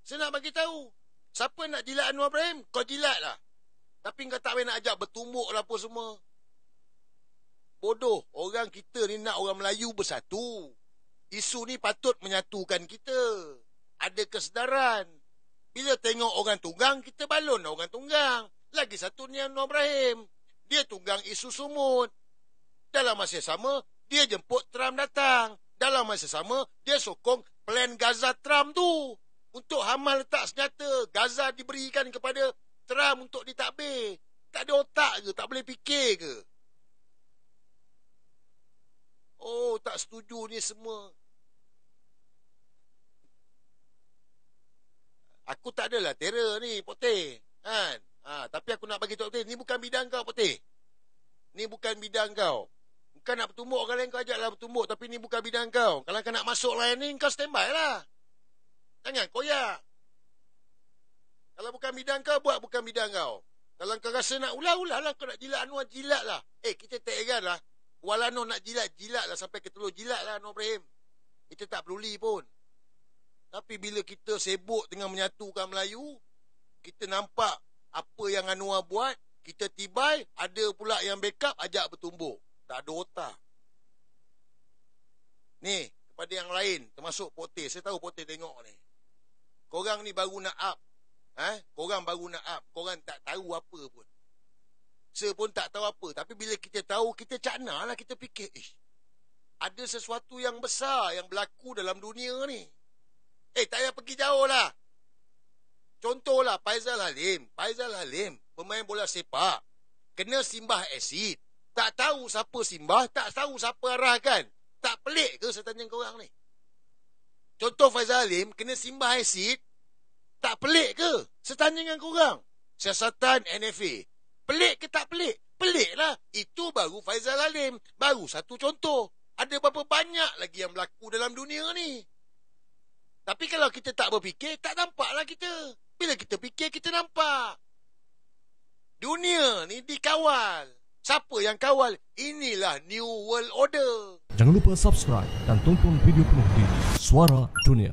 Saya nak bagi tahu. Siapa nak jilat Anwar Ibrahim, kau jilat lah. Tapi kau tak payah nak ajak bertumbuk lah apa semua. Bodoh. Orang kita ni nak orang Melayu bersatu. Isu ni patut menyatukan kita. Ada kesedaran. Bila tengok orang tunggang, kita balon lah orang tunggang. Lagi satu ni Anwar Ibrahim. Dia tunggang isu sumut. Dalam masa sama, dia jemput Trump datang. Dalam masa sama, dia sokong plan Gaza Trump tu. Untuk Hamas letak senjata. Gaza diberikan kepada Trump untuk ditadbir. Tak ada otak ke? Tak boleh fikir ke? Oh, tak setuju ni semua. Aku tak adalah terror ni, Poteh. Kan? Tapi aku nak bagi tahu, Poteh, ni bukan bidang kau, Poteh. Ni bukan bidang kau. Bukan nak bertumbuk, kalau kau ajaklah bertumbuk. Tapi ni bukan bidang kau. Kalau kau nak masuk lain ni, kau standby lah. Jangan koyak. Kalau bukan bidang kau, buat bukan bidang kau. Kalau kau rasa nak ulah lah. Kau nak jilat Anwar, jilat lah. Kita tak heran lah. Walano nak jilat lah. Sampai ke telur, jilat lah Anwar Ibrahim. Kita tak peduli pun. Tapi bila kita sibuk dengan menyatukan Melayu, kita nampak apa yang Anwar buat, kita tibai, ada pula yang backup, ajak bertumbuk. Tak ada otak. Ni, kepada yang lain, termasuk Poteh. Saya tahu Poteh tengok ni. Korang ni baru nak up. Korang baru nak up. Korang tak tahu apa pun. Saya pun tak tahu apa. Tapi bila kita tahu, kita cakna lah. Kita fikir, ada sesuatu yang besar yang berlaku dalam dunia ni. Tak payah pergi jauh lah. Contohlah Faizal Halim. Faizal Halim, pemain bola sepak, kena simbah asid. Tak tahu siapa simbah, tak tahu siapa arahkan. Tak pelik ke saya tanya korang ni? Contoh Faizal Halim, kena simbah asid. Tak pelik ke saya tanya dengan korang? Siasatan NFA. Pelik ke tak pelik? Pelik lah. Itu baru Faizal Halim. Baru satu contoh. Ada berapa banyak lagi yang berlaku dalam dunia ni. Tapi kalau kita tak berfikir, tak nampaklah kita. Bila kita fikir, kita nampak. Dunia ni dikawal. Siapa yang kawal? Inilah New World Order. Jangan lupa subscribe dan tonton video penuh di Suara Dunia.